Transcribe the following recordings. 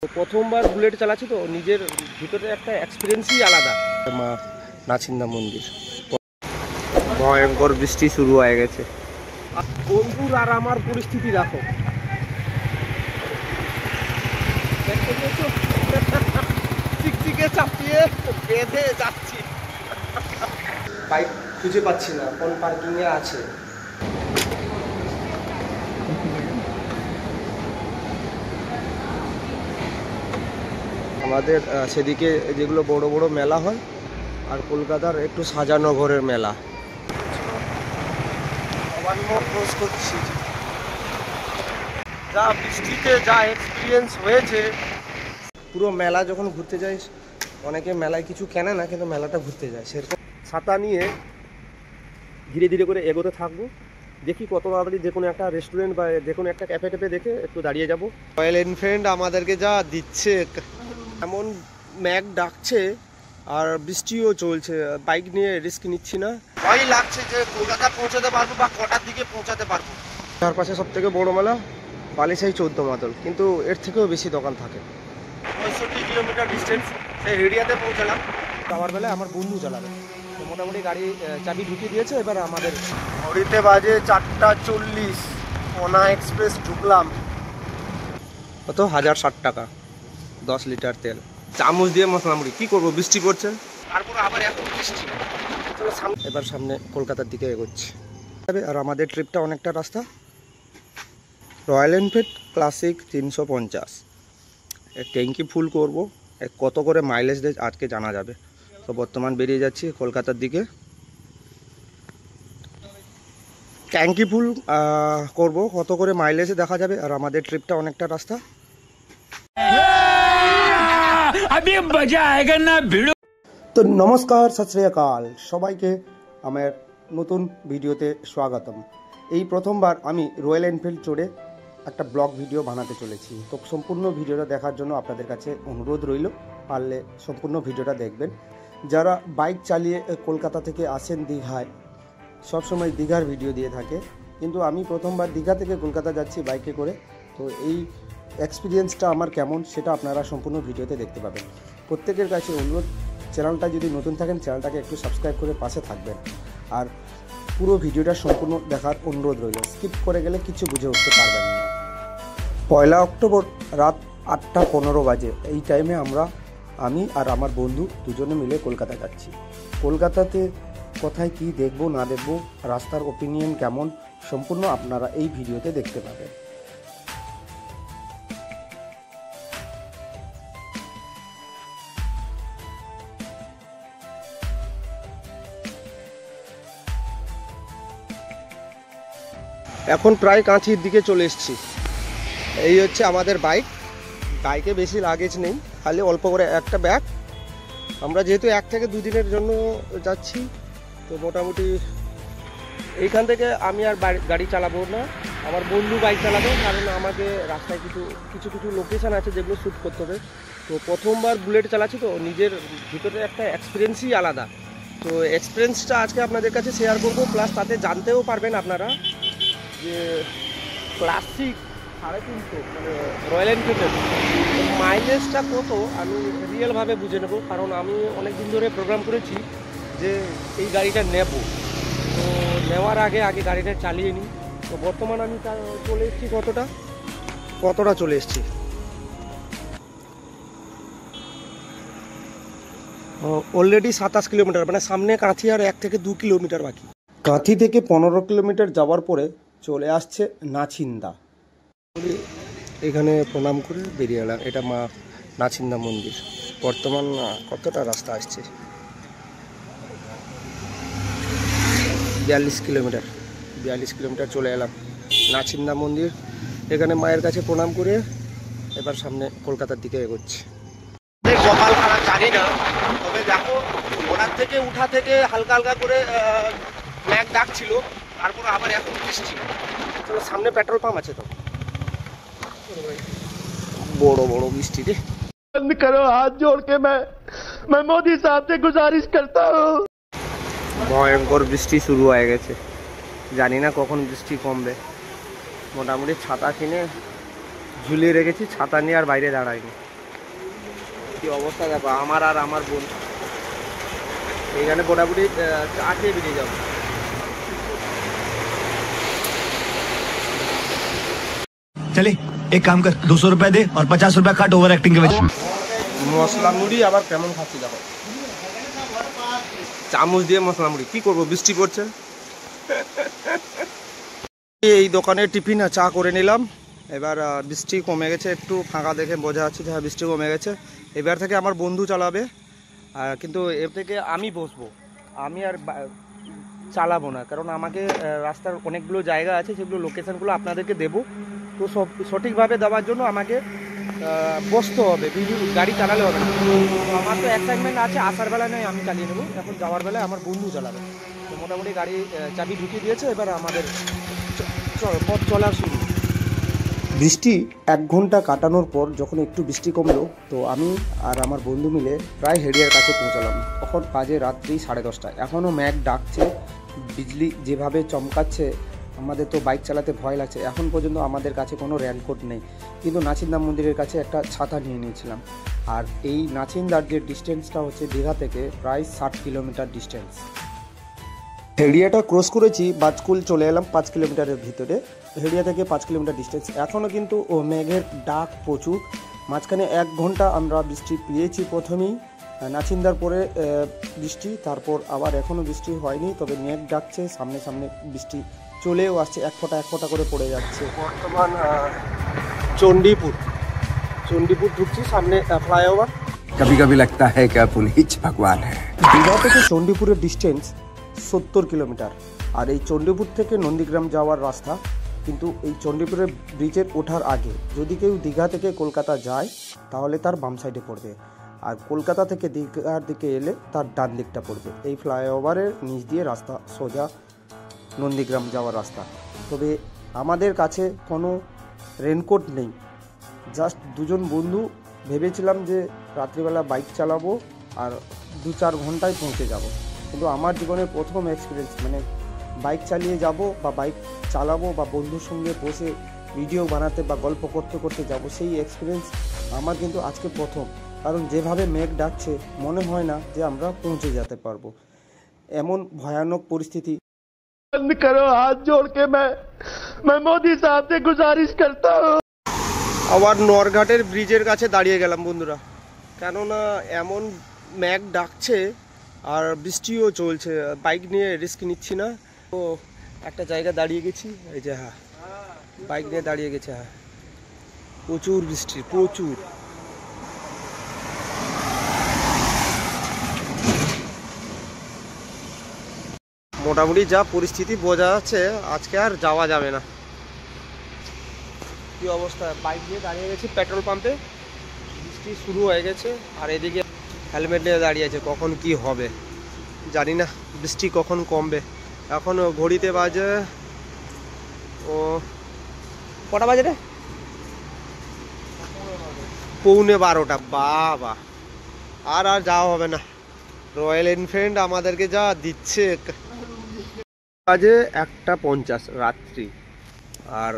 প্রথমবার বুলেট চালাচ্ছি তো নিজের ভিতরে একটা এক্সপিরিয়েন্সই আলাদা। মা নাচিন্দা মন্দির, ভয়ঙ্কর বৃষ্টি শুরু হয়ে গেছে। বন্ধুর আর আমার পরিস্থিতি দেখো, চিকচিকে চাপিয়ে বেঁধে যাচ্ছি। বাইক খুঁজে পাচ্ছি না কোন পার্কিং এ আছে। আমাদের সেদিকে যেগুলো বড় বড় মেলা হয় আর কলকাতার একটু সাজানো ঘরের মেলা। করছি যা বৃষ্টিতে যা এক্সপিরিয়েন্স হয়েছে। পুরো মেলা যখন ঘুরতে যাই, অনেকে মেলায় কিছু কেনে না কিন্তু মেলাটা ঘুরতে যায়, সেরকম ছাতা নিয়ে ধীরে ধীরে করে এগোতে থাকবো। দেখি কত তাড়াতাড়ি যে কোনো একটা রেস্টুরেন্ট বা যে কোনো একটা ক্যাফে ট্যাফে দেখে একটু দাঁড়িয়ে যাব। রয়্যাল এনফিল্ড আমাদেরকে যা দিচ্ছে, এমন ম্যাগ ডাকছে আর বৃষ্টিও চলছে, বাইক নিয়ে রিস্ক নিচ্ছি না। ভয় লাগছে যে কলকাতা পৌঁছাতে পারবো বা কটার দিকে পৌঁছাতে পারবো। চারপাশে সব থেকে বড় মেলা বালিশাই 14 মাতল, কিন্তু এর থেকেও বেশি দোকান থাকে। 65 কিলোমিটার ডিস্টেন্স সেই এরিয়াতে পৌঁছালাম। যাওয়ার বেলায় আমার বন্ধু চালাবে, তো মোটামুটি গাড়ি চাবি ঢুকিয়ে দিয়েছে। এবার আমাদের ঘড়িতে বাজে 4:40, ওনা এক্সপ্রেস ঢুকলাম। কত 1060 টাকা 10 লিটার তেল, চামচ দিয়ে মশলা মুড়ি। কী করবো, বৃষ্টি পড়ছে, তারপর আবার এখন বৃষ্টি। চলো এবার সামনে কলকাতার দিকে এগোচ্ছি। আর আমাদের ট্রিপটা অনেকটা রাস্তা। রয়্যাল এনফিল্ড ক্লাসিক 350, ট্যাঙ্কি ফুল করব। কত করে মাইলেজ দেয় আজকে জানা যাবে। তো বর্তমান বেরিয়ে যাচ্ছি কলকাতার দিকে। ট্যাঙ্কি ফুল করব, কত করে মাইলেজে দেখা যাবে। আর আমাদের ট্রিপটা অনেকটা রাস্তা। তো নমস্কার, সত শ্রী আকাল সবাইকে আমার নতুন ভিডিওতে স্বাগতম। এই প্রথমবার আমি রয়্যাল এনফিল্ড চড়ে একটা ব্লগ ভিডিও বানাতে চলেছি। তো সম্পূর্ণ ভিডিওটা দেখার জন্য আপনাদের কাছে অনুরোধ রইল, পারলে সম্পূর্ণ ভিডিওটা দেখবেন। যারা বাইক চালিয়ে কলকাতা থেকে আসেন দীঘায়, সবসময় দীঘার ভিডিও দিয়ে থাকে, কিন্তু আমি প্রথমবার দীঘা থেকে কলকাতা যাচ্ছি বাইকে করে। তো এই এক্সপিরিয়েন্সটা আমার কেমন সেটা আপনারা সম্পূর্ণ ভিডিওতে দেখতে পাবেন। প্রত্যেকের কাছে অনুরোধ, চ্যানেলটা যদি নতুন থাকেন চ্যানেলটাকে একটু সাবস্ক্রাইব করে পাশে থাকবেন। আর পুরো ভিডিওটা সম্পূর্ণ দেখার অনুরোধ রইল, স্কিপ করে গেলে কিছু বুঝে উঠতে পারবেন না। 1 অক্টোবর রাত 8:15 বাজে। এই টাইমে আমি আর আমার বন্ধু দুজনে মিলে কলকাতা যাচ্ছি। কলকাতাতে কোথায় কি দেখব না দেখব, রাস্তার ওপিনিয়ন কেমন, সম্পূর্ণ আপনারা এই ভিডিওতে দেখতে পাবেন। এখন প্রায় কাঁথির দিকে চলে এসেছি। এই হচ্ছে আমাদের বাইক। বাইকে বেশি লাগেজ নেই, খালি অল্প করে একটা ব্যাগ। আমরা যেহেতু 1 থেকে 2 দিনের জন্য যাচ্ছি, তো মোটামুটি এইখান থেকে আমি আর গাড়ি চালাবো না, আমার বন্ধু বাইক চালাবে। কারণ আমাকে রাস্তায় কিছু লোকেশান আছে যেগুলো শ্যুট করতে হবে। তো প্রথমবার বুলেট চালাচ্ছি তো নিজের ভিতরে একটা এক্সপিরিয়েন্সই আলাদা। তো এক্সপিরিয়েন্সটা আজকে আপনাদের কাছে শেয়ার করবো, প্লাস তাতে জানতেও পারবেন আপনারা যে ক্লাসিক 350 মানে রয়্যাল এনফিল্ডের মাইলেজটা কত আমি রিয়েলভাবে বুঝে নেব। কারণ আমি অনেক দিন ধরে প্রোগ্রাম করেছি যে এই গাড়িটা নেব, তো নেওয়ার আগে গাড়িটা চালিয়ে নিই। তো বর্তমান আমি চলে এসেছি কতটা চলে এসেছি। অলরেডি 27 কিলোমিটার, মানে সামনে কাঁথি আর 1 থেকে 2 কিলোমিটার বাকি। কাঁথি থেকে 15 কিলোমিটার যাওয়ার পরে চলে আসছে নাচিন্দা। এখানে প্রণাম করে বেরিয়ে এলাম। এটা মা নাচিন্দা মন্দির। বর্তমান কতটা রাস্তা আসছে, 42 কিলোমিটার চলে এলাম নাচিন্দা মন্দির। এখানে মায়ের কাছে প্রণাম করে এবার সামনে কলকাতার দিকে এগোচ্ছি। কপাল খারাপ জানি না, তবে দেখো ওনার থেকে উঠা থেকে হালকা হালকা করে ব্ল্যাক ডাকছিল, তারপর আবার এখন বৃষ্টি। চলো সামনে পেট্রোল পাম্প আছে, তো বড় বড় বৃষ্টি রে। বন্ধ করো, হাত জোড় কে मैं मोदी साहब से गुजारिश करता हूं। ভয়ঙ্কর বৃষ্টি শুরু হয়ে গেছে, জানি না কখন বৃষ্টি কমবে। মোটামুটি ছাতা কিনে ঝুলিয়ে রেখেছি, ছাতা নিয়ে আর বাইরে দাঁড়াইনি। কি অবস্থা দেখো আমার আর আমার বোন এইখানে মোটামুটি চা খেয়ে বেরিয়ে যাবো। चले एक काम कर 200 रुपए दे और 50 रुपए काट ओवर एक्टिंग के वजह। মশলা মুড়ি আবার কেমন খাচ্ছি দেখো, চামচ দিয়ে মশলা মুড়ি। কি করবো, বৃষ্টি পড়ছে। এই দোকানে টিফিন চা করে নিলাম। এবার বৃষ্টি কমে গেছে, একটু ফাঁকা দেখে বোঝা যাচ্ছে যে হ্যাঁ বৃষ্টি কমে গেছে। এবার থেকে আমার বন্ধু চালাবে, কিন্তু এর থেকে আমি বসবো, আমি আর চালাবো না, কারণ আমাকে রাস্তার অনেকগুলো জায়গা আছে সেগুলো লোকেশানগুলো আপনাদেরকে দেবো। তো সঠিকভাবে দেওয়ার জন্য আমাকে বসতে হবে, গাড়ি চালালে হবে না। আমার তো এক্সাইটমেন্ট আছে, আসার বেলা নয় আমি চালিয়ে নেবো, এখন যাওয়ার বেলায় আমার বন্ধু চালাবে। তো মোটামুটি গাড়ি চাবি ঢুকিয়ে দিয়েছে, এবার আমাদের পথ চলা শুরু। বৃষ্টি 1 ঘন্টা কাটানোর পর যখন একটু বৃষ্টি কমলো, তো আমি আর আমার বন্ধু মিলে প্রায় হেরিয়ার কাছে পৌঁছালাম। তখন বাজে রাত্রি 10:30। এখনও ম্যাঘ ডাকছে, বিজলি যেভাবে চমকাচ্ছে, আমাদের তো বাইক চালাতে ভয় লাগছে। এখন পর্যন্ত আমাদের কাছে কোনো রেনকোট নেই, কিন্তু নাচিন্দা মন্দিরের কাছে একটা ছাতা নিয়ে নিয়েছিলাম। আর এই নাচিন্দার যে ডিস্টেন্সটা হচ্ছে দীঘা থেকে প্রায় 60 কিলোমিটার ডিস্টেন্স। হেরিয়াটা ক্রস করেছি, বাজকুল চলে এলাম 5 কিলোমিটারের ভিতরে। হেরিয়া থেকে 5 কিলোমিটার ডিস্টেন্স। এখনও কিন্তু মেঘের ডাক প্রচুর। মাঝখানে 1 ঘন্টা আমরা বৃষ্টি পেয়েছি, প্রথমেই নাচিন্দার পরে বৃষ্টি, তারপর আবার এখনও বৃষ্টি হয়নি, তবে মেঘ ডাকছে, সামনে সামনে বৃষ্টি চলেও আসছে, এক ফোঁটা করে পড়ে যাচ্ছে। বর্তমান চণ্ডীপুর ঢুকছি, সামনে ফ্লাইওভার। कभी कभी लगता है कि पुनीत भगवान है। দীঘা থেকে চণ্ডীপুরের ডিস্টেন্স 70 কিলোমিটার। আর এই চণ্ডীপুর থেকে নন্দীগ্রাম যাওয়ার রাস্তা, কিন্তু এই চণ্ডীপুরের ব্রিজের ওঠার আগে যদি কেউ দীঘা থেকে কলকাতা যায় তাহলে তার বাম সাইডে পড়বে, আর কলকাতা থেকে দীঘার দিকে এলে তার ডান দিকটা পড়বে। এই ফ্লাইওভারের নিচ দিয়ে রাস্তা সোজা নন্দীগ্রাম যাওয়ার রাস্তা। তবে আমাদের কাছে কোনো রেনকোট নেই, জাস্ট দুজন বন্ধু ভেবেছিলাম যে রাত্রিবেলা বাইক চালাবো আর 2-4 ঘন্টায় পৌঁছে যাব। কিন্তু আমার জীবনের প্রথম এক্সপিরিয়েন্স, মানে বাইক চালিয়ে যাব বা বাইক চালাবো বা বন্ধুর সঙ্গে বসে ভিডিও বানাতে বা গল্প করতে করতে যাব, সেই এক্সপিরিয়েন্স আমার কিন্তু আজকে প্রথম। কারণ যেভাবে মেঘ ডাকছে মনে হয় না যে আমরা পৌঁছে যেতে পারবো, এমন ভয়ানক পরিস্থিতি। बंद करो, हाथ जोड़ के मैं मोदी साहब से गुजारिश करता हूँ। আবার নরঘাটের ব্রিজের কাছে দাঁড়িয়ে গেলাম বন্ধুরা, কেননা এমন ম্যাঘ ডাকছে আর বৃষ্টিও চলছে, বাইক নিয়ে রিস্ক নিচ্ছি না। তো একটা জায়গা দাঁড়িয়ে গেছি, এই যে হ্যাঁ বাইক নিয়ে দাঁড়িয়ে গেছে, হ্যাঁ প্রচুর বৃষ্টি, প্রচুর। মোটামুটি যা পরিস্থিতি বোঝা যাচ্ছে আজকে আর যাওয়া যাবে না। কি অবস্থা, বাইক নিয়ে দাঁড়িয়ে গেছি পেট্রোল পাম্পে, বৃষ্টি শুরু হয়ে গেছে, আর এদিকে হেলমেট নিয়ে দাঁড়িয়ে আছে। কখন কি হবে জানি না, বৃষ্টি কখন কমবে। এখন ঘড়িতে বাজে কটা বাজে রে, 11:15। বাবা আর যাওয়া হবে না, রয়্যাল এনফিল্ড আমাদেরকে যা দিচ্ছে। বাজে 1:50 রাত্রি, আর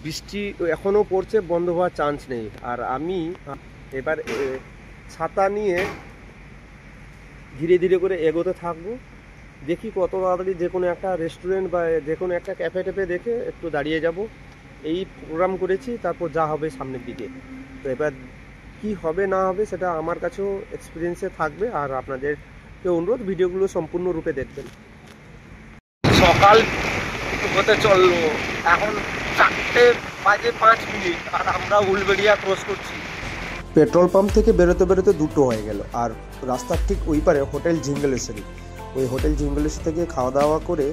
বৃষ্টি এখনও পড়ছে, বন্ধ হওয়ার চান্স নেই। আর আমি এবার ছাতা নিয়ে ধীরে ধীরে করে এগোতে থাকবো। দেখি কত তাড়াতাড়ি যে কোনো একটা রেস্টুরেন্ট বা যে কোনো একটা ক্যাফে ট্যাফে দেখে একটু দাঁড়িয়ে যাব। এই প্রোগ্রাম করেছি, তারপর যা হবে সামনের দিকে। তো এবার কি হবে না হবে সেটা আমার কাছেও এক্সপিরিয়েন্সে থাকবে, আর আপনাদেরকে অনুরোধ ভিডিওগুলো সম্পূর্ণরূপে দেখবেন। সকাল হতে চললো, এখন 4:05 আর আমরা উলবেড়িয়া ক্রস করছি। পেট্রোল পাম্প থেকে বেরোতে বেরোতে 2টো হয়ে গেল, আর রাস্তার ঠিক ওই পারে হোটেল জিঙ্গলেশ্বরী। ওই হোটেল জিঙ্গলেশ্বরী থেকে খাওয়া দাওয়া করে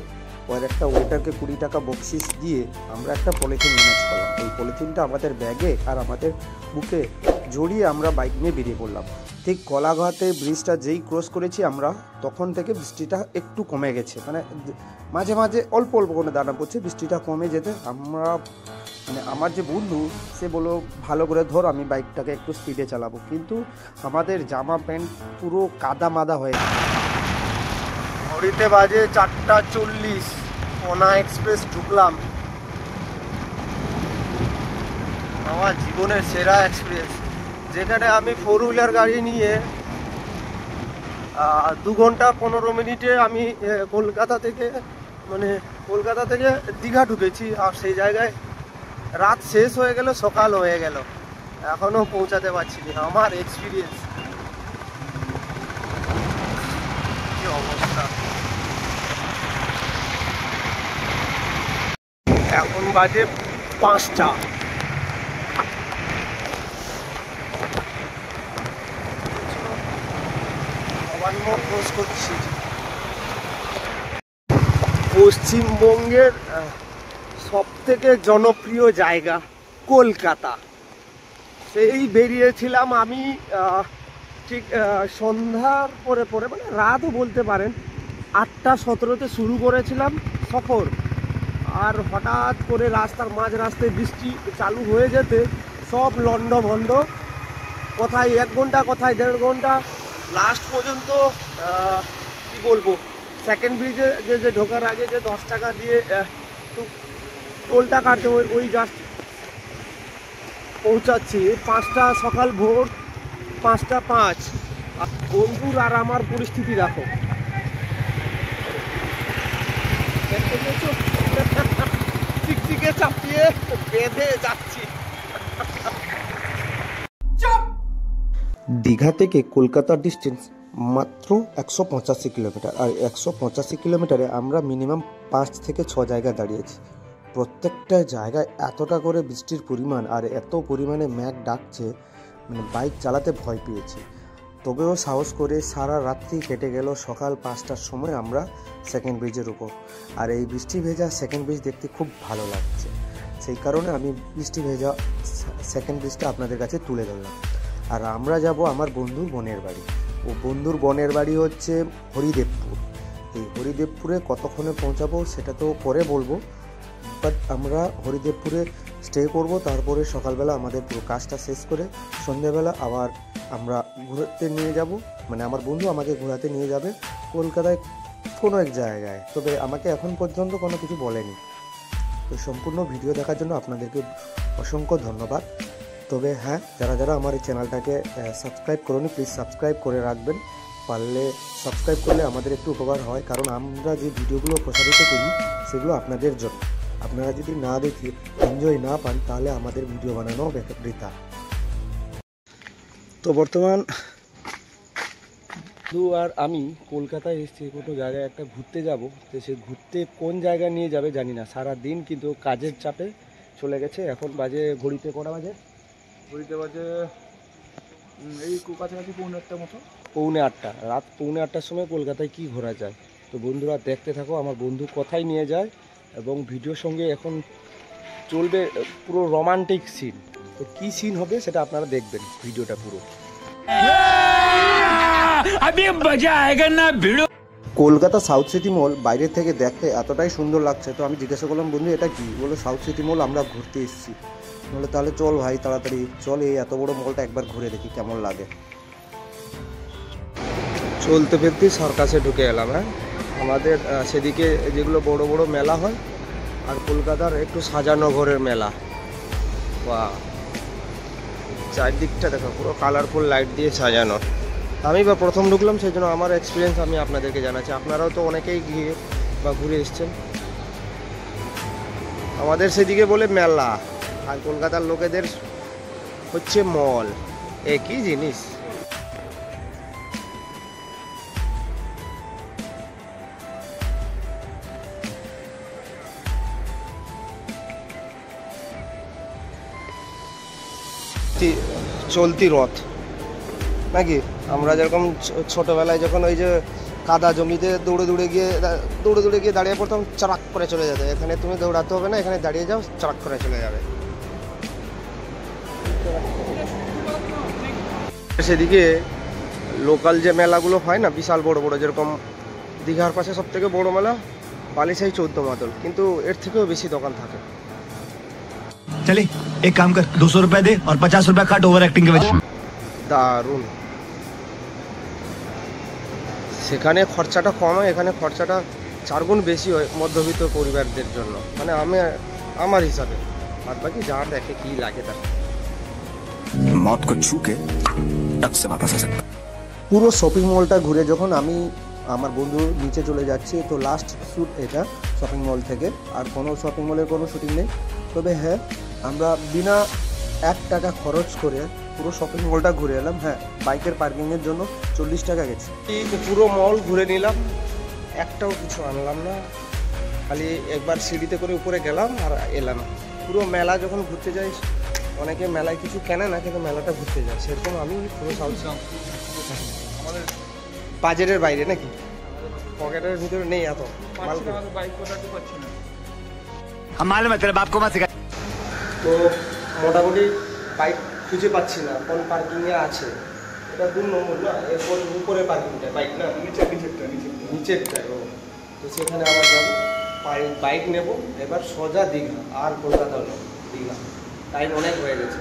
ওর একটা ওয়েটারকে 20 টাকা বকশিস দিয়ে আমরা একটা পলিথিন ম্যানেজ করলাম। ওই পলিথিনটা আমাদের ব্যাগে আর আমাদের বুকে জড়িয়ে আমরা বাইক নিয়ে বেরিয়ে পড়লাম। ঠিক কলাঘাটে ব্রিজটা যেই ক্রস করেছি আমরা, তখন থেকে বৃষ্টিটা একটু কমে গেছে, মানে মাঝে মাঝে অল্প অল্প করে দানা পড়ছে। বৃষ্টিটা কমে যেতে আমরা, মানে আমার যে বন্ধু সে বলল ভালো করে ধর, আমি বাইকটাকে একটু স্পিডে চালাবো, কিন্তু আমাদের জামা প্যান্ট পুরো কাদা মাদা হয়ে গেছে। ঘড়িতে বাজে 4:40, কোনা এক্সপ্রেস ঢুকলাম। আমার জীবনের সেরা এক্সপিরিয়েন্স, যেখানে আমি 4 হুইলার গাড়ি নিয়ে 2 ঘন্টা 15 মিনিটে আমি কলকাতা থেকে দীঘা ঢুকেছি। আর সেই জায়গায় রাত শেষ হয়ে গেল, সকাল হয়ে গেল, এখনো পৌঁছাতে পারছি না। আমার এক্সপিরিয়েন্স কি অবস্থা। এখন বাজে 5টা। করছি পশ্চিমবঙ্গের সব থেকে জনপ্রিয় জায়গা কলকাতা। সেই বেরিয়েছিলাম আমি ঠিক সন্ধ্যার পরে মানে রাতও বলতে পারেন, 8টা 17-তে শুরু করেছিলাম সফর। আর হঠাৎ করে রাস্তার মাঝ রাস্তায় বৃষ্টি চালু হয়ে যেতে সব লন্ডভন্ড, কোথায় 1 ঘন্টা কোথায় 1.5 ঘন্টা, লাস্ট পর্যন্ত কি বলবো, সেকেন্ড ব্রিজে যে ঢোকার আগে যে 10 টাকা দিয়ে টোলটা কাটতে ওই জাস্ট পৌঁছাচ্ছি। 5টা সকাল ভোর 5টা 5। বন্ধুর আর আমার পরিস্থিতি দেখো, টিকটিকে চাপিয়ে বেঁধে যাচ্ছি। দীঘা থেকে কলকাতার ডিস্টেন্স মাত্র 185 কিলোমিটার। আর 185 কিলোমিটারে আমরা মিনিমাম 5 থেকে 6 জায়গায় দাঁড়িয়েছি। প্রত্যেকটা জায়গায় এতটা করে বৃষ্টির পরিমাণ আর এত পরিমাণে ম্যাঘ ডাকছে, মানে বাইক চালাতে ভয় পেয়েছি। তবেও সাহস করে সারা রাত্রি কেটে গেল। সকাল 5টার সময় আমরা সেকেন্ড ব্রিজের উপর। আর এই বৃষ্টি ভেজা সেকেন্ড ব্রিজ দেখতে খুব ভালো লাগছে, সেই কারণে আমি বৃষ্টি ভেজা সেকেন্ড ব্রিজটা আপনাদের কাছে তুলে ধরলাম। আর আমরা যাব আমার বন্ধুর বোনের বাড়ি। ও বন্ধুর বোনের বাড়ি হচ্ছে হরিদেবপুর। এই হরিদেবপুরে কতক্ষণে পৌঁছাবো সেটা তো পরে বলবো, বাট আমরা হরিদেবপুরে স্টে করব। তারপরে সকালবেলা আমাদের পুরো কাজটা শেষ করে সন্ধ্যেবেলা আবার আমরা ঘুরতে নিয়ে যাব, মানে আমার বন্ধু আমাকে ঘোরাতে নিয়ে যাবে কলকাতায় কোনো এক জায়গায়। তবে আমাকে এখন পর্যন্ত কোনো কিছু বলেনি। তো সম্পূর্ণ ভিডিও দেখার জন্য আপনাদেরকে অসংখ্য ধন্যবাদ। তবে হ্যাঁ, যারা যারা আমার এই চ্যানেলটাকে সাবস্ক্রাইব করুন, প্লিজ সাবস্ক্রাইব করে রাখবেন। পারলে সাবস্ক্রাইব করলে আমাদের একটু উপকার হয়, কারণ আমরা যে ভিডিওগুলো প্রসারিত করি সেগুলো আপনাদের জন্য। আপনারা যদি না দেখে এনজয় না পান তাহলে আমাদের ভিডিও বানানো বৃথা। তো বর্তমান আর আমি কলকাতায় এসেছি কোনো জায়গায় একটা ঘুরতে যাব। তো সে ঘুরতে কোন জায়গায় নিয়ে যাবে জানি না। সারা দিন কিন্তু কাজের চাপে চলে গেছে। এখন বাজে ঘড়িতে কটা বাজে? ঘড়িতে বাজে এই কাছাকাছি 8:45 মতো। 8:45, রাত 8:45টার সময় কলকাতায় কি ঘোরা যায়। তো বন্ধুরা দেখতে থাকো আমার বন্ধু কোথায় নিয়ে যায়, এবং ভিডিওর সঙ্গে এখন চলবে পুরো রোমান্টিক সিন। তো কী সিন হবে সেটা আপনারা দেখবেন ভিডিওটা পুরো। কলকাতা সাউথ সিটি মল বাইরে থেকে দেখতে এতটাই সুন্দর লাগছে। তো আমি জিজ্ঞাসা করলাম, বন্ধু এটা কি? বলে সাউথ সিটি মল, আমরা ঘুরতে এসেছি। বলে তাহলে চল ভাই, তাড়াতাড়ি চল, এই এত বড় মলটা একবার ঘুরে দেখি কেমন লাগে। চলতে ফিরতে সার্কাসে ঢুকে এলাম। হ্যাঁ, আমাদের সেদিকে যেগুলো বড় বড় মেলা হয়, আর কলকাতার একটু সাজানো ঘরের মেলা। বা চারদিকটা দেখো পুরো কালারফুল লাইট দিয়ে সাজানো। আমি প্রথম ঢুকলাম, সেই জন্য আমার এক্সপিরিয়েন্স আমি আপনাদেরকে জানাচ্ছি। আপনারাও তো অনেকেই গিয়ে বা ঘুরে এসছেন। আমাদের সেদিকে বলে মেলা, আর কলকাতার লোকেদের হচ্ছে মল। একই জিনিস। চলতি রথ নাকি? আমরা যেরকম ছোটবেলায় যখন ওই যে কাদা জমিতে দৌড়ে দৌড়ে গিয়ে দাঁড়িয়ে পড়তাম, চড়াক করে চলে যেত। এখানে তুমি দৌড়াতে হবে না, এখানে দাঁড়িয়ে যাও, চড়াক করে চলে যাবে। সেদিকে লোকাল যে মেলাগুলো হয় না, বিশাল বড় বড়, যেরকম দীঘার পাশে সব থেকে বড় মেলা বালিশাই 14 মাদল, কিন্তু এর থেকেও বেশি দোকান থাকে। चले एक काम कर, 200 रुपए दे और 50 रुपए काट ओवर एक्टिंग के वजह। দারুণ। সেখানে খরচাটা কম হয়, এখানে খরচাটা 4 গুণ বেশি হয় মধ্যবিত্ত পরিবারদের জন্য, মানে আমার হিসাবে। আর বাকি যা দেখে কি লাগে তার। मौत को छू के टक से वापस आ सकता है। পুরো শপিং মলটা ঘুরে যখন আমি আমার বন্ধু নিচে চলে যাচ্ছি, তো লাস্ট শ্যুট এটা শপিং মল থেকে। আর কোনো শপিং মলের কোনো শ্যুটিং নেই, তবে হ্যাঁ আমরা বিনা 1 টাকা খরচ করে পুরো শপিং মলটা ঘুরে এলাম। হ্যাঁ, বাইকের পার্কিংয়ের জন্য 40 টাকা গেছে। পুরো মল ঘুরে নিলাম, একটাও কিছু আনলাম না, খালি একবার সিঁড়িতে করে উপরে গেলাম আর এলাম। পুরো মেলা যখন ঘুরতে যাই, অনেকে মেলায় কিছু কেনে না কিন্তু মেলাটা ঘুরতে যায়, সেরকম আমি পুরো আমাদের বাজেটের বাইরে নাকি, পকেটের ভিতরে নেই এত মাল। हम मालूम है तेरे बाप को मत सिखा। তো মোটামুটি বাইক খুঁজে পাচ্ছি না কোন পার্কিংয়ে আছে। এটা 2 নম্বর না, এরপর উপরে পার্কিংটা বাইক না, নিচেরটায়। ও তো সেখানে আবার যাবো, বাইক নেব, এবার সোজা দীঘা, আর কলকাতা নেব, দীঘা। টাইম অনেক হয়ে গেছে।